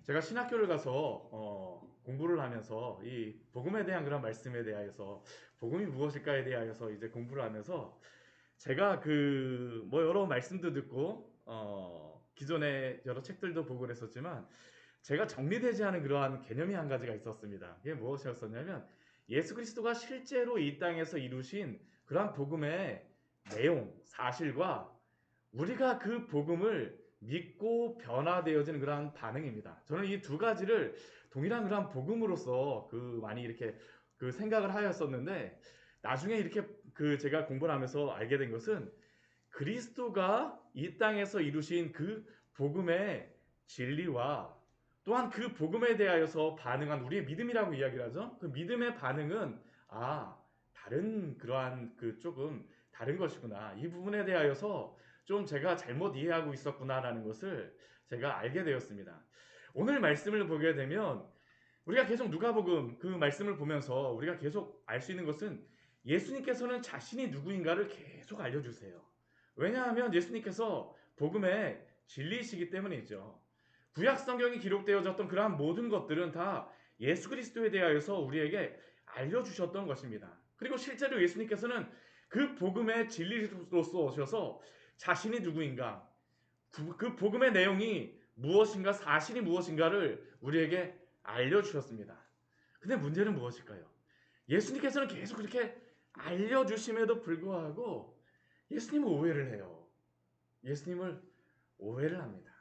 제가 신학교를 가서 공부를 하면서 이 복음에 대한 그런 말씀에 대하여서 복음이 무엇일까에 대하여서 이제 공부를 하면서 제가 그 뭐 여러 말씀도 듣고 기존에 여러 책들도 보고 그랬었지만 제가 정리되지 않은 그러한 개념이 한 가지가 있었습니다. 그게 무엇이었었냐면 예수 그리스도가 실제로 이 땅에서 이루신 그러한 복음의 내용, 사실과 우리가 그 복음을 믿고 변화되어지는 그러한 반응입니다. 저는 이 두 가지를 동일한 그러한 복음으로서 그 많이 이렇게 그 생각을 하였었는데 나중에 이렇게 그 제가 공부를 하면서 알게 된 것은 그리스도가 이 땅에서 이루신 그 복음의 진리와 또한 그 복음에 대하여서 반응한 우리의 믿음이라고 이야기를 하죠. 그 믿음의 반응은 다른 그러한 그 조금 다른 것이구나. 이 부분에 대하여서 좀 제가 잘못 이해하고 있었구나라는 것을 제가 알게 되었습니다. 오늘 말씀을 보게 되면 우리가 계속 누가복음 그 말씀을 보면서 우리가 계속 알 수 있는 것은 예수님께서는 자신이 누구인가를 계속 알려주세요. 왜냐하면 예수님께서 복음의 진리이시기 때문이죠. 구약 성경이 기록되어졌던 그러한 모든 것들은 다 예수 그리스도에 대하여서 우리에게 알려주셨던 것입니다. 그리고 실제로 예수님께서는 그 복음의 진리로서 오셔서 자신이 누구인가, 그 복음의 내용이 무엇인가, 사실이 무엇인가를 우리에게 알려주셨습니다. 근데 문제는 무엇일까요? 예수님께서는 계속 그렇게 알려주심에도 불구하고 예수님을 오해를 해요. 예수님을 오해를 합니다.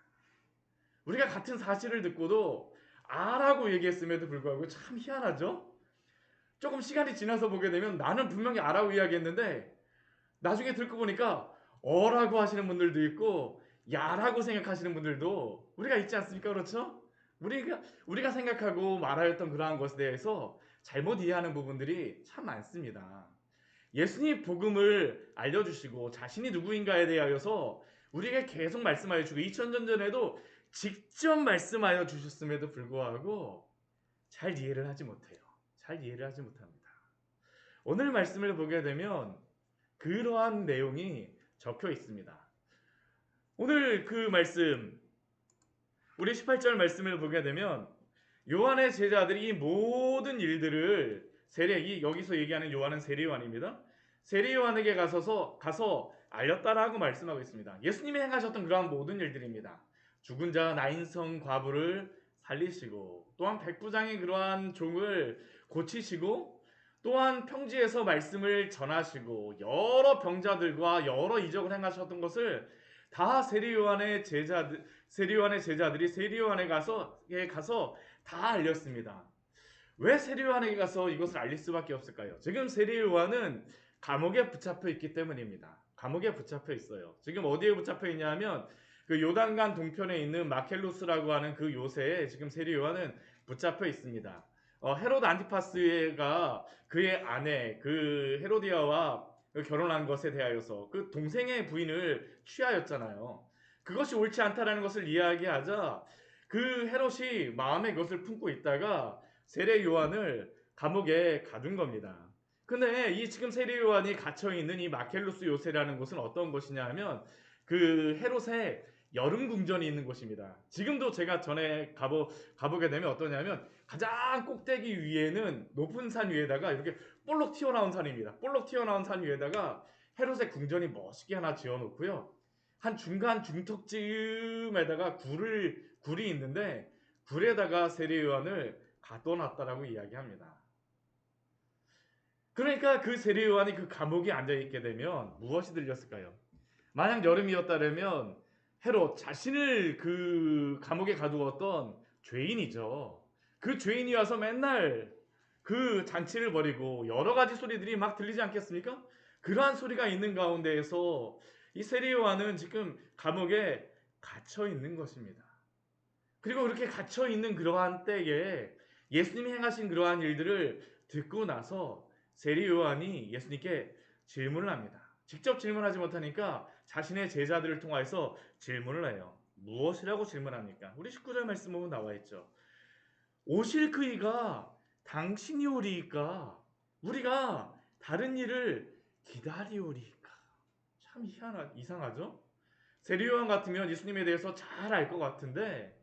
우리가 같은 사실을 듣고도 아라고 얘기했음에도 불구하고 참 희한하죠? 조금 시간이 지나서 보게 되면 나는 분명히 아라고 이야기했는데 나중에 듣고 보니까 어라고 하시는 분들도 있고 야라고 생각하시는 분들도 우리가 있지 않습니까? 그렇죠? 우리가 생각하고 말하였던 그러한 것에 대해서 잘못 이해하는 부분들이 참 많습니다. 예수님 복음을 알려주시고 자신이 누구인가에 대하여서 우리에게 계속 말씀하여 주고 2000년 전에도 직접 말씀하여 주셨음에도 불구하고 잘 이해를 하지 못해요. 잘 이해를 하지 못합니다. 오늘 말씀을 보게 되면 그러한 내용이 적혀 있습니다. 오늘 그 말씀 우리 18절 말씀을 보게 되면 요한의 제자들이 이 모든 일들을 여기서 얘기하는 요한은 세례요한입니다. 세례요한에게 가서 알렸다라고 말씀하고 있습니다. 예수님이 행하셨던 그러한 모든 일들입니다. 죽은 자 나인성 과부를 살리시고 또한 백부장의 그러한 종을 고치시고 또한 평지에서 말씀을 전하시고 여러 병자들과 여러 이적을 행하셨던 것을 다 세례요한의 제자들이 세례요한에 가서 다 알렸습니다. 왜 세례요한에게 가서 이것을 알릴 수밖에 없을까요? 지금 세례요한은 감옥에 붙잡혀 있기 때문입니다. 감옥에 붙잡혀 있어요. 지금 어디에 붙잡혀 있냐면 그 요단강 동편에 있는 마켈루스라고 하는 그 요새에 지금 세례요한은 붙잡혀 있습니다. 헤로드 안티파스가 그의 아내 그 헤로디아와 결혼한 것에 대하여서 그 동생의 부인을 취하였잖아요. 그것이 옳지 않다라는 것을 이야기하자 그 헤롯이 마음에 그것을 품고 있다가 세례 요한을 감옥에 가둔 겁니다. 근데 이 지금 세례 요한이 갇혀 있는 이 마켈루스 요새라는 곳은 어떤 곳이냐 하면 그 헤롯의 여름 궁전이 있는 곳입니다. 지금도 제가 전에 가보게 되면 어떠냐면 가장 꼭대기 위에는 높은 산 위에다가 이렇게 볼록 튀어나온 산입니다. 볼록 튀어나온 산 위에다가 헤롯의 궁전이 멋있게 하나 지어놓고요. 한 중간 중턱쯤에다가 굴이 있는데 굴에다가 세례 요한을 가둬놨다라고 이야기합니다. 그러니까 그 세례 요한이 그 감옥에 앉아 있게 되면 무엇이 들렸을까요? 만약 여름이었다면 헤롯 자신을 그 감옥에 가두었던 죄인이죠. 그 죄인이 와서 맨날 그 잔치를 벌이고 여러 가지 소리들이 막 들리지 않겠습니까? 그러한 소리가 있는 가운데에서 이 세례 요한은 지금 감옥에 갇혀 있는 것입니다. 그리고 그렇게 갇혀 있는 그러한 때에 예수님이 행하신 그러한 일들을 듣고 나서 세례 요한이 예수님께 질문을 합니다. 직접 질문하지 못하니까 자신의 제자들을 통해서 질문을 해요. 무엇이라고 질문합니까? 우리 19절 말씀 보면 나와 있죠. 오실 그이가 당신이 오리이까 우리가 다른 일을 기다리오리이까. 참 이상하죠? 세례요한 같으면 예수님에 대해서 잘 알 것 같은데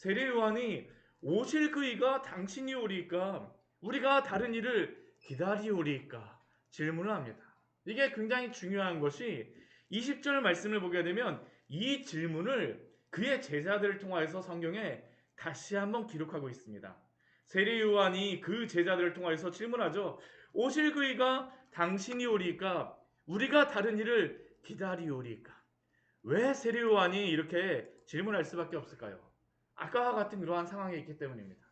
세례 요한이 오실 그이가 당신이 오리까 우리가 다른 일을 기다리오리까 질문을 합니다. 이게 굉장히 중요한 것이 20절 말씀을 보게 되면 이 질문을 그의 제자들을 통하여서 성경에 다시 한번 기록하고 있습니다. 세례 요한이 그 제자들을 통하여서 질문하죠. 오실 그이가 당신이 오리까 우리가 다른 일을 기다리오리까. 왜 세례 요한이 이렇게 질문할 수밖에 없을까요? 아까와 같은 그러한 상황에 있기 때문입니다.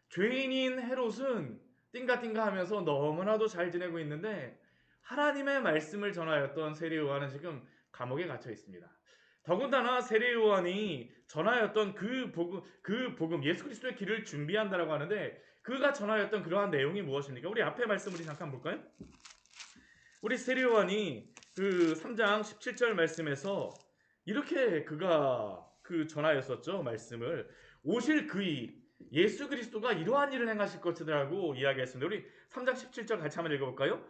죄인인 헤롯은 띵가띵가 하면서 너무나도 잘 지내고 있는데 하나님의 말씀을 전하였던 세례 요한은 지금 감옥에 갇혀 있습니다. 더군다나 세례 요한이 전하였던 그 복음 예수 그리스도의 길을 준비한다라고 하는데 그가 전하였던 그러한 내용이 무엇입니까? 우리 앞에 말씀 우리 잠깐 볼까요? 우리 세례 요한이 그 3장 17절 말씀에서 이렇게 그가 전하였었죠. 말씀을 오실 그이 예수 그리스도가 이러한 일을 행하실 것이라고 이야기했습니다. 우리 3장 17절 같이 한번 읽어볼까요?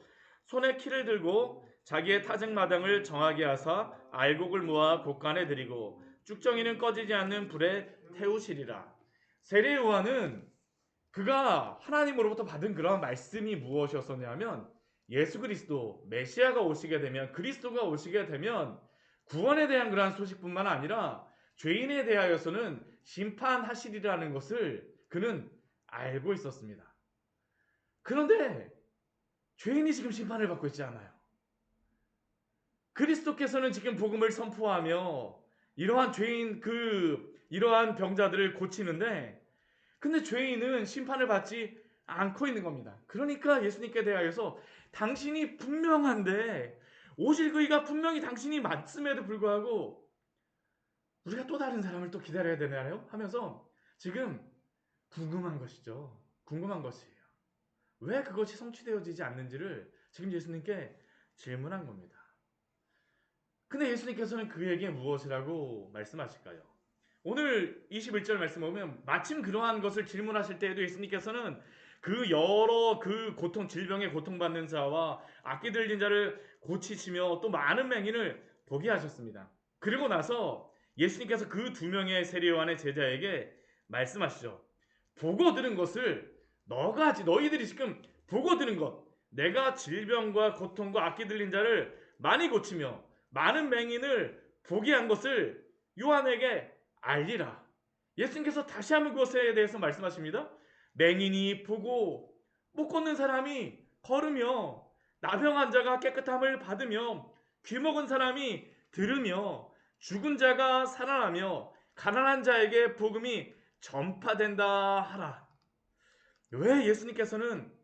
손에 키를 들고 자기의 타작 마당을 정하게 하사 알곡을 모아 곳간에 들이고 쭉정이는 꺼지지 않는 불에 태우시리라. 세례 요한은 그가 하나님으로부터 받은 그러한 말씀이 무엇이었었냐면 예수 그리스도 메시아가 오시게 되면 그리스도가 오시게 되면 구원에 대한 그러한 소식뿐만 아니라 죄인에 대하여서는 심판하시리라는 것을 그는 알고 있었습니다. 그런데 죄인이 지금 심판을 받고 있지 않아요. 그리스도께서는 지금 복음을 선포하며 이러한 이러한 병자들을 고치는데 근데 죄인은 심판을 받지 않고 있는 겁니다. 그러니까 예수님께 대하여서 당신이 분명한데 오실 그이가 분명히 당신이 맞음에도 불구하고 우리가 또 다른 사람을 또 기다려야 되나요? 하면서 지금 궁금한 것이죠. 궁금한 것이에요. 왜 그것이 성취되어지지 않는지를 지금 예수님께 질문한 겁니다. 근데 예수님께서는 그에게 무엇이라고 말씀하실까요? 오늘 21절 말씀 보면 마침 그러한 것을 질문하실 때에도 예수님께서는 그 여러 질병에 고통받는 자와 악기 들린 자를 고치시며 또 많은 맹인을 보게 하셨습니다. 그리고 나서 예수님께서 그 두 명의 세례 요한의 제자에게 말씀하시죠. 보고 들은 것을 너희들이 지금 보고 들은 것 내가 질병과 고통과 악기 들린 자를 많이 고치며 많은 맹인을 보게 한 것을 요한에게 알리라. 예수님께서 다시 한번 그것에 대해서 말씀하십니다. 맹인이 보고 못 걷는 사람이 걸으며 나병 환자가 깨끗함을 받으며 귀먹은 사람이 들으며 죽은 자가 살아나며 가난한 자에게 복음이 전파된다 하라. 왜 예수님께서는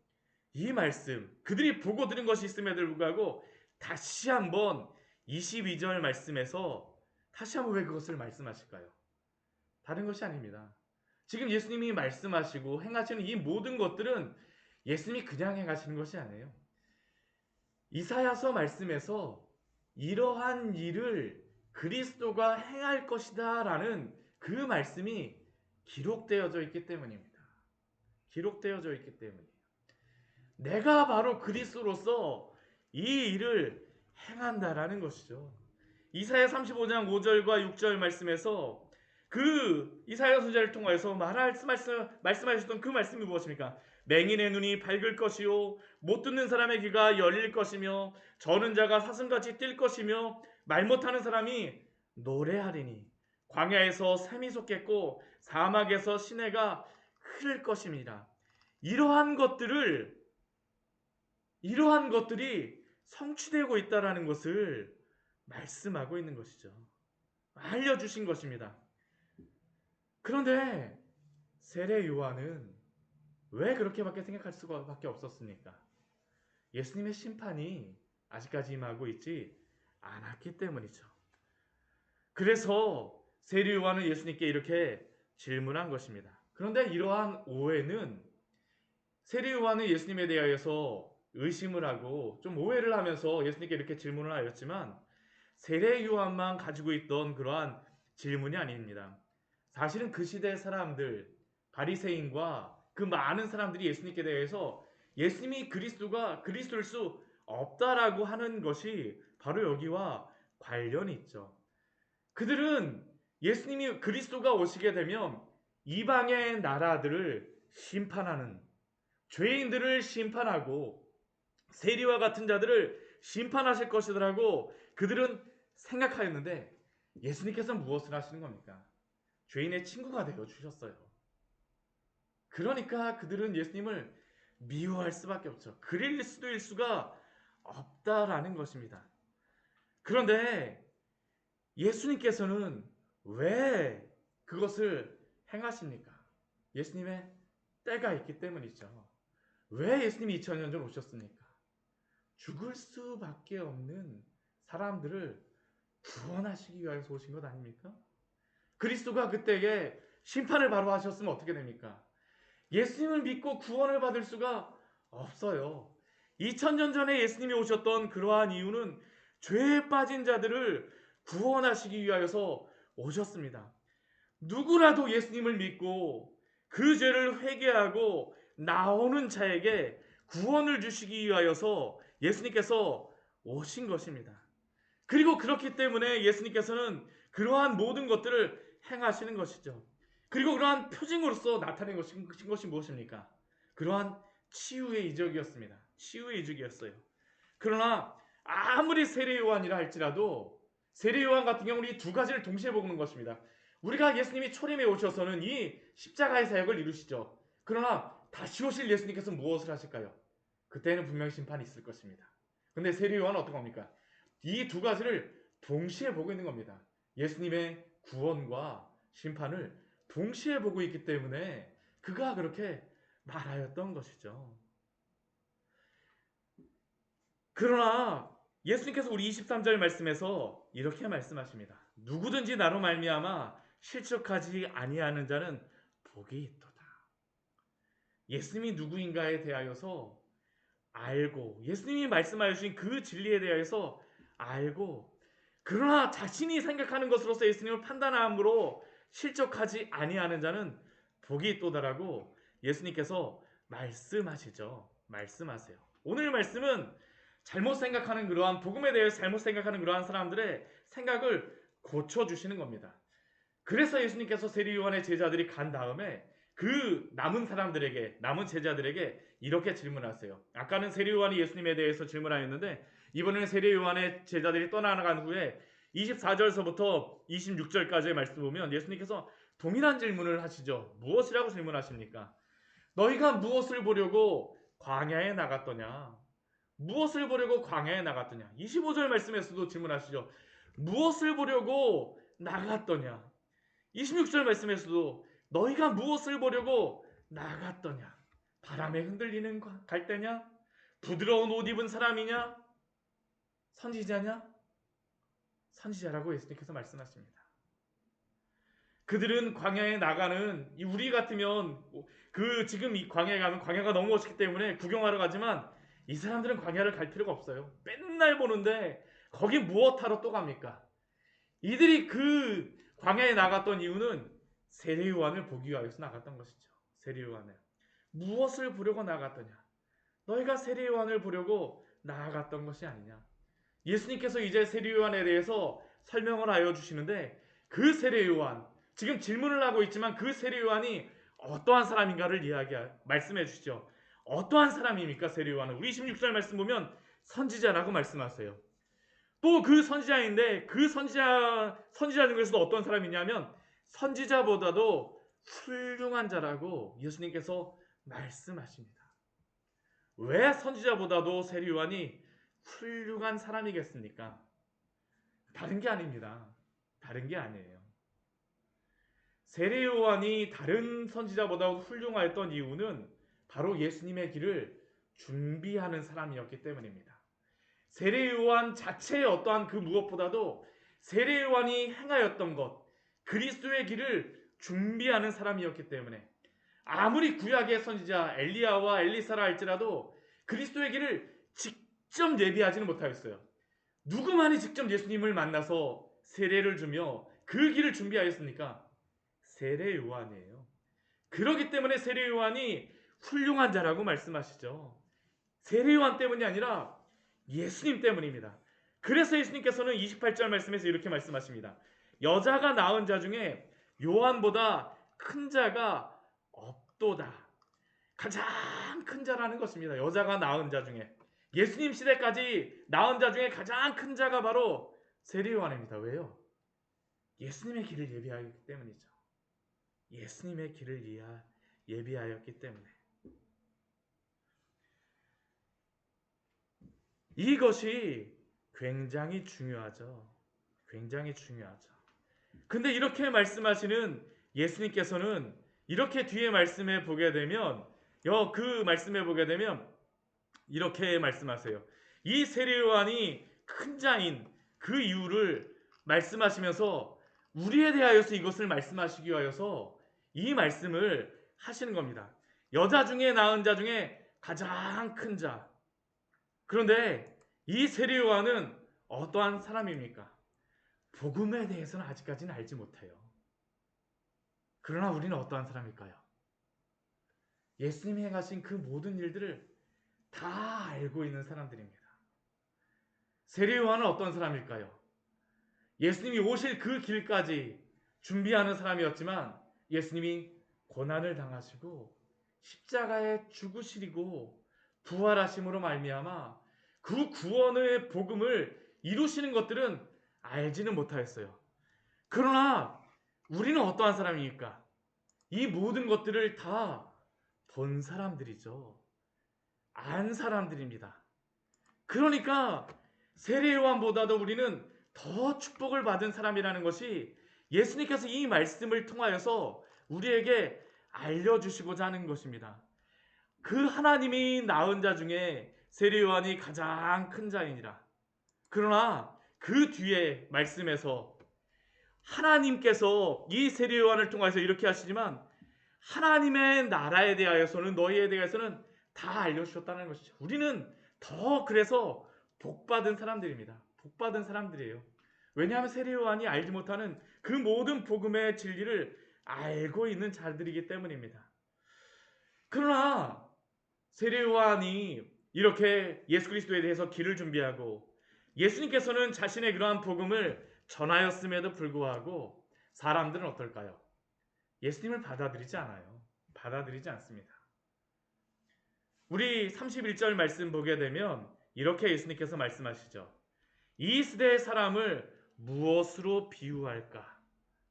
이 말씀 그들이 보고 들은 것이 있음에도 불구하고 다시 한번 22절 말씀에서 다시 한번 왜 그것을 말씀하실까요? 다른 것이 아닙니다. 지금 예수님이 말씀하시고 행하시는 이 모든 것들은 예수님이 그냥 행하시는 것이 아니에요. 이사야서 말씀에서 이러한 일을 그리스도가 행할 것이다 라는 그 말씀이 기록되어져 있기 때문입니다. 기록되어져 있기 때문이에요. 내가 바로 그리스도로서 이 일을 행한다라는 것이죠. 이사야 35장 5절과 6절 말씀에서 그 이사야 선지자를 통하여서 말씀하셨던 그 말씀이 무엇입니까? 맹인의 눈이 밝을 것이요 못 듣는 사람의 귀가 열릴 것이며 저는 자가 사슴같이 뛸 것이며 말 못하는 사람이 노래하리니 광야에서 샘이 솟겠고 사막에서 시내가 흐를 것입니다. 이러한 것들이 성취되고 있다라는 것을 말씀하고 있는 것이죠. 알려주신 것입니다. 그런데 세례 요한은 왜 그렇게밖에 생각할 수밖에 없었습니까? 예수님의 심판이 아직까지 임하고 있지 않았기 때문이죠. 그래서 세례 요한은 예수님께 이렇게 질문한 것입니다. 그런데 이러한 오해는 세례 요한은 예수님에 대하여서 의심을 하고 좀 오해를 하면서 예수님께 이렇게 질문을 하였지만 세례 요한만 가지고 있던 그러한 질문이 아닙니다. 사실은 그 시대의 사람들, 바리새인과 그 많은 사람들이 예수님께 대해서 예수님이 그리스도일 수 없다라고 하는 것이 바로 여기와 관련이 있죠. 그들은 예수님이 그리스도가 오시게 되면 이방의 나라들을 심판하는, 죄인들을 심판하고 세리와 같은 자들을 심판하실 것이더라고 그들은 생각하였는데, 예수님께서는 무엇을 하시는 겁니까? 죄인의 친구가 되어 주셨어요. 그러니까 그들은 예수님을 미워할 수밖에 없죠. 그릴 수도 일 수가 없다라는 것입니다. 그런데 예수님께서는 왜 그것을 행하십니까? 예수님의 때가 있기 때문이죠. 왜 예수님이 2000년 전 오셨습니까? 죽을 수밖에 없는 사람들을 구원하시기 위해서 오신 것 아닙니까? 그리스도가 그때에 심판을 바로 하셨으면 어떻게 됩니까? 예수님을 믿고 구원을 받을 수가 없어요. 2000년 전에 예수님이 오셨던 그러한 이유는 죄에 빠진 자들을 구원하시기 위하여서 오셨습니다. 누구라도 예수님을 믿고 그 죄를 회개하고 나오는 자에게 구원을 주시기 위하여서 예수님께서 오신 것입니다. 그리고 그렇기 때문에 예수님께서는 그러한 모든 것들을 행하시는 것이죠. 그리고 그러한 표징으로서 나타낸 것이 무엇입니까? 그러한 치유의 이적이었습니다. 치유의 이적이었어요. 그러나 아무리 세례 요한이라 할지라도 세례 요한 같은 경우는 이 두 가지를 동시에 보는 것입니다. 우리가 예수님이 초림에 오셔서는 이 십자가의 사역을 이루시죠. 그러나 다시 오실 예수님께서 무엇을 하실까요? 그때는 분명히 심판이 있을 것입니다. 근데 세례 요한은 어떤 겁니까? 이 두 가지를 동시에 보고 있는 겁니다. 예수님의 구원과 심판을 동시에 보고 있기 때문에 그가 그렇게 말하였던 것이죠. 그러나 예수님께서 우리 23절 말씀에서 이렇게 말씀하십니다. 누구든지 나로 말미암아 실족하지 아니하는 자는 복이 있도다. 예수님이 누구인가에 대하여서 알고, 예수님이 말씀하여 주신 그 진리에 대하여서 알고, 그러나 자신이 생각하는 것으로서 예수님을 판단함으로 실족하지 아니하는 자는 복이 있도다라고 예수님께서 말씀하시죠. 말씀하세요. 오늘 말씀은 잘못 생각하는 그러한 복음에 대해서 잘못 생각하는 그러한 사람들의 생각을 고쳐주시는 겁니다. 그래서 예수님께서 세리 요한의 제자들이 간 다음에 그 남은 사람들에게, 남은 제자들에게 이렇게 질문하세요. 아까는 세리 요한이 예수님에 대해서 질문하였는데 이번에는 세리 요한의 제자들이 떠나간 후에 24절서부터 26절까지의 말씀 보면 예수님께서 동일한 질문을 하시죠. 무엇이라고 질문하십니까? 너희가 무엇을 보려고 광야에 나갔더냐? 무엇을 보려고 광야에 나갔더냐? 25절 말씀에서도 질문하시죠. 무엇을 보려고 나갔더냐? 26절 말씀에서도 너희가 무엇을 보려고 나갔더냐? 바람에 흔들리는 갈대냐? 부드러운 옷 입은 사람이냐? 선지자냐? 선지자라고 예수님께서 말씀하십니다. 그들은 광야에 나가는, 우리 같으면 그 지금 이 광야에 가면 광야가 너무 멋있기 때문에 구경하러 가지만 이 사람들은 광야를 갈 필요가 없어요. 맨날 보는데 거기 무엇하러 또 갑니까? 이들이 그 광야에 나갔던 이유는 세례 요한을 보기 위해서 나갔던 것이죠. 세례 요한을 무엇을 보려고 나갔더냐? 너희가 세례 요한을 보려고 나아갔던 것이 아니냐? 예수님께서 이제 세례 요한에 대해서 설명을 하여 주시는데 그 세례 요한, 지금 질문을 하고 있지만 그 세례 요한이 어떠한 사람인가를 말씀해 주시죠. 어떠한 사람입니까? 세례 요한은 우리 26절 말씀 보면 선지자라고 말씀하세요. 또 그 선지자인데 그 선지자 중에서도 어떤 사람이냐면 선지자보다도 훌륭한 자라고 예수님께서 말씀하십니다. 왜 선지자보다도 세례 요한이 훌륭한 사람이겠습니까? 다른 게 아닙니다. 다른 게 아니에요. 세례 요한이 다른 선지자보다 훌륭하였던 이유는 바로 예수님의 길을 준비하는 사람이었기 때문입니다. 세례 요한 자체의 어떠한 그 무엇보다도 세례 요한이 행하였던 것, 그리스도의 길을 준비하는 사람이었기 때문에 아무리 구약의 선지자 엘리야와 엘리사라 할지라도 그리스도의 길을 직접 예비하지는 못하였어요. 누구만이 직접 예수님을 만나서 세례를 주며 그 길을 준비하였습니까? 세례 요한이에요. 그렇기 때문에 세례 요한이 훌륭한 자라고 말씀하시죠. 세례 요한 때문이 아니라 예수님 때문입니다. 그래서 예수님께서는 28절 말씀에서 이렇게 말씀하십니다. 여자가 낳은 자 중에 요한보다 큰 자가 없도다. 가장 큰 자라는 것입니다. 여자가 낳은 자 중에. 예수님 시대까지 낳은 자 중에 가장 큰 자가 바로 세례 요한입니다. 왜요? 예수님의 길을 예비하였기 때문이죠. 예수님의 길을 예비하였기 때문에. 이것이 굉장히 중요하죠. 굉장히 중요하죠. 근데 이렇게 말씀하시는 예수님께서는 이렇게 뒤에 말씀해 보게 되면 그 말씀해 보게 되면 이렇게 말씀하세요. 이 세례 요한이 큰 자인 그 이유를 말씀하시면서 우리에 대하여서 이것을 말씀하시기 위하여서 이 말씀을 하시는 겁니다. 여자 중에 낳은 자 중에 가장 큰 자. 그런데 이 세례 요한은 어떠한 사람입니까? 복음에 대해서는 아직까지는 알지 못해요. 그러나 우리는 어떠한 사람일까요? 예수님이 행하신 그 모든 일들을 다 알고 있는 사람들입니다. 세례 요한은 어떤 사람일까요? 예수님이 오실 그 길까지 준비하는 사람이었지만 예수님이 고난을 당하시고 십자가에 죽으시고 부활하심으로 말미암아 그 구원의 복음을 이루시는 것들은 알지는 못하였어요. 그러나 우리는 어떠한 사람입니까? 이 모든 것들을 다 본 사람들이죠. 안 사람들입니다. 그러니까 세례 요한보다도 우리는 더 축복을 받은 사람이라는 것이 예수님께서 이 말씀을 통하여서 우리에게 알려주시고자 하는 것입니다. 그 하나님이 낳은 자 중에 세례 요한이 가장 큰 자이니라. 그러나 그 뒤에 말씀에서 하나님께서 이 세례 요한을 통해서 이렇게 하시지만 하나님의 나라에 대하여서는 너희에 대해서는 다 알려주셨다는 것이죠. 우리는 더 그래서 복받은 사람들입니다. 복받은 사람들이에요. 왜냐하면 세례 요한이 알지 못하는 그 모든 복음의 진리를 알고 있는 자들이기 때문입니다. 그러나 세례 요한이 이렇게 예수 그리스도에 대해서 길을 준비하고 예수님께서는 자신의 그러한 복음을 전하였음에도 불구하고 사람들은 어떨까요? 예수님을 받아들이지 않아요. 받아들이지 않습니다. 우리 31절 말씀 보게 되면 이렇게 예수님께서 말씀하시죠. 이 시대의 사람을 무엇으로 비유할까?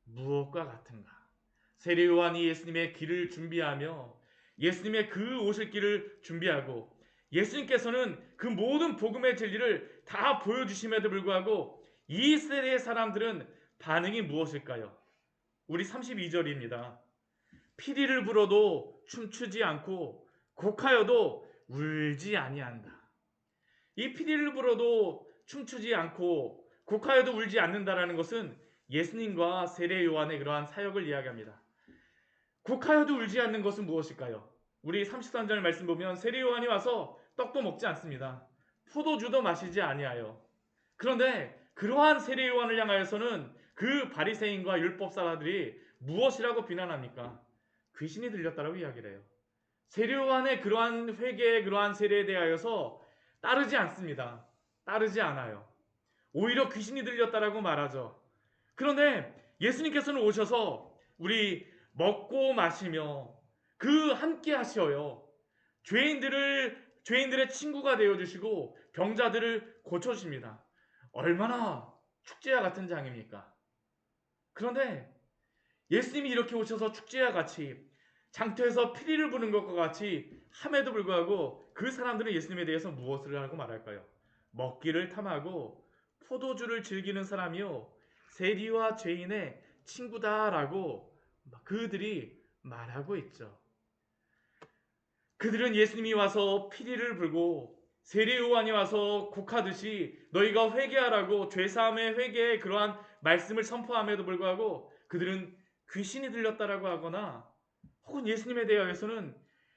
무엇과 같은가? 세례 요한이 예수님의 길을 준비하며 예수님의 그 오실 길을 준비하고 예수님께서는 그 모든 복음의 진리를 다 보여주심에도 불구하고 이 세대의 사람들은 반응이 무엇일까요? 우리 32절입니다. 피리를 불어도 춤추지 않고 곡하여도 울지 아니한다. 이 피리를 불어도 춤추지 않고 곡하여도 울지 않는다라는 것은 예수님과 세례 요한의 그러한 사역을 이야기합니다. 곡하여도 울지 않는 것은 무엇일까요? 우리 33절 말씀 보면 세례 요한이 와서 떡도 먹지 않습니다. 포도주도 마시지 아니하여. 그런데 그러한 세례 요한을 향하여서는 그 바리새인과 율법사들이 무엇이라고 비난합니까? 귀신이 들렸다라고 이야기를 해요. 세례 요한의 그러한 회개의 그러한 세례에 대하여서 따르지 않습니다. 따르지 않아요. 오히려 귀신이 들렸다라고 말하죠. 그런데 예수님께서는 오셔서 우리 먹고 마시며 그 함께 하셔요. 죄인들의 친구가 되어 주시고 병자들을 고쳐 주십니다. 얼마나 축제와 같은 장입니까? 그런데 예수님이 이렇게 오셔서 축제와 같이 장터에서 피리를 부는 것과 같이 함에도 불구하고 그 사람들은 예수님에 대해서 무엇을 하고 말할까요? 먹기를 탐하고 포도주를 즐기는 사람이요 세리와 죄인의 친구다라고 그들이 말하고 있죠. 그들은 예수님이 와서 피리를 불고 세례 요한이 와서 곡하듯이 너희가 회개하라고 죄사함의 회개의 그러한 말씀을 선포함에도 불구하고 그들은 귀신이 들렸다라고 하거나 혹은 예수님에 대하여서는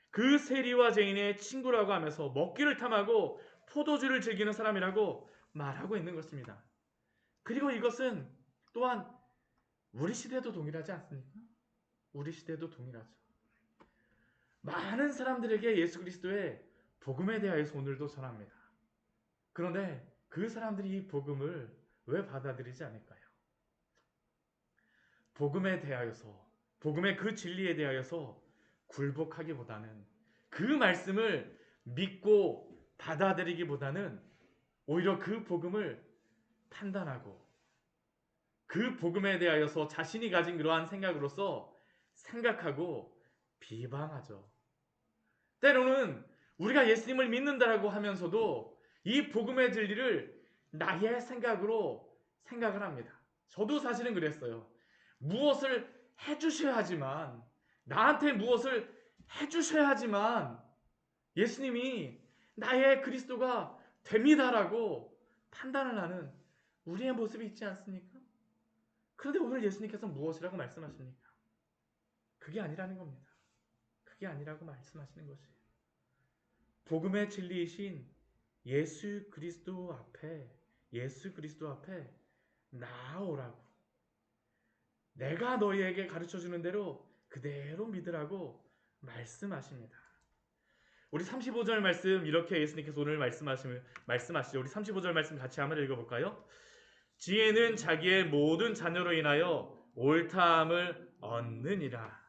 그 세리와 죄인의 친구라고 하면서 먹기를 탐하고 포도주를 즐기는 사람이라고 말하고 있는 것입니다. 그리고 이것은 또한 우리 시대도 동일하지 않습니까? 우리 시대도 동일하죠. 많은 사람들에게 예수 그리스도의 복음에 대하여서 오늘도 전합니다. 그런데 그 사람들이 이 복음을 왜 받아들이지 않을까요? 복음에 대하여서 복음의 그 진리에 대하여서 굴복하기보다는 그 말씀을 믿고 받아들이기보다는 오히려 그 복음을 판단하고 그 복음에 대하여서 자신이 가진 그러한 생각으로서 생각하고 비방하죠. 때로는 우리가 예수님을 믿는다라고 하면서도 이 복음의 진리를 나의 생각으로 생각을 합니다. 저도 사실은 그랬어요. 무엇을 해주셔야 하지만, 나한테 무엇을 해주셔야 하지만 예수님이 나의 그리스도가 됩니다라고 판단을 하는 우리의 모습이 있지 않습니까? 그런데 오늘 예수님께서 무엇이라고 말씀하십니까? 그게 아니라는 겁니다. 그게 아니라고 말씀하시는 것이에요. 복음의 진리이신 예수 그리스도 앞에 나아오라고. 내가 너희에게 가르쳐주는 대로 그대로 믿으라고 말씀하십니다. 우리 35절 말씀 이렇게 예수님께서 오늘 말씀하시죠. 우리 35절 말씀 같이 한번 읽어볼까요? 지혜는 자기의 모든 자녀로 인하여 옳다함을 얻느니라.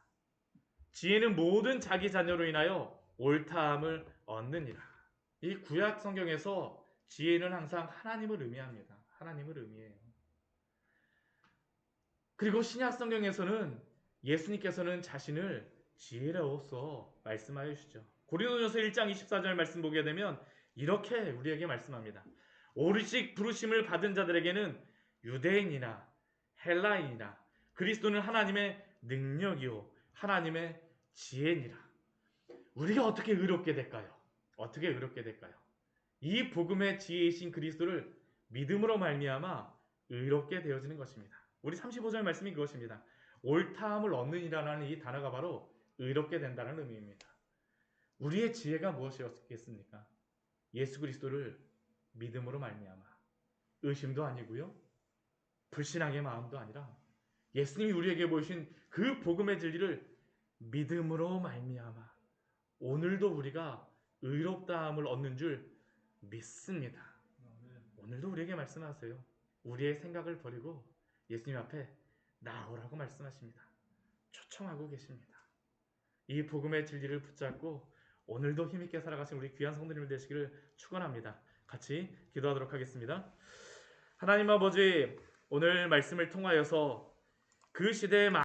지혜는 모든 자기 자녀로 인하여 옳다함을 얻느니라. 이 구약 성경에서 지혜는 항상 하나님을 의미합니다. 하나님을 의미해요. 그리고 신약 성경에서는 예수님께서는 자신을 지혜로서 말씀하여 주시죠. 고린도전서 1장 24절 말씀 보게 되면 이렇게 우리에게 말씀합니다. 오직 부르심을 받은 자들에게는 유대인이나 헬라인이나 그리스도는 하나님의 능력이요 하나님의 지혜니라. 우리가 어떻게 의롭게 될까요? 어떻게 의롭게 될까요? 이 복음의 지혜이신 그리스도를 믿음으로 말미암아 의롭게 되어지는 것입니다. 우리 35절 말씀이 그것입니다. 옳다함을 얻느니라는 이 단어가 바로 의롭게 된다는 의미입니다. 우리의 지혜가 무엇이었겠습니까? 예수 그리스도를 믿음으로 말미암아 의심도 아니고요. 불신앙의 마음도 아니라 예수님이 우리에게 보이신 그 복음의 진리를 믿음으로 말미암아 오늘도 우리가 의롭다함을 얻는 줄 믿습니다. 오늘도 우리에게 말씀하세요. 우리의 생각을 버리고 예수님 앞에 나오라고 말씀하십니다. 초청하고 계십니다. 이 복음의 진리를 붙잡고 오늘도 힘있게 살아가신 우리 귀한 성도님들 되시기를 축원합니다. 같이 기도하도록 하겠습니다. 하나님 아버지, 오늘 말씀을 통하여서 그 시대의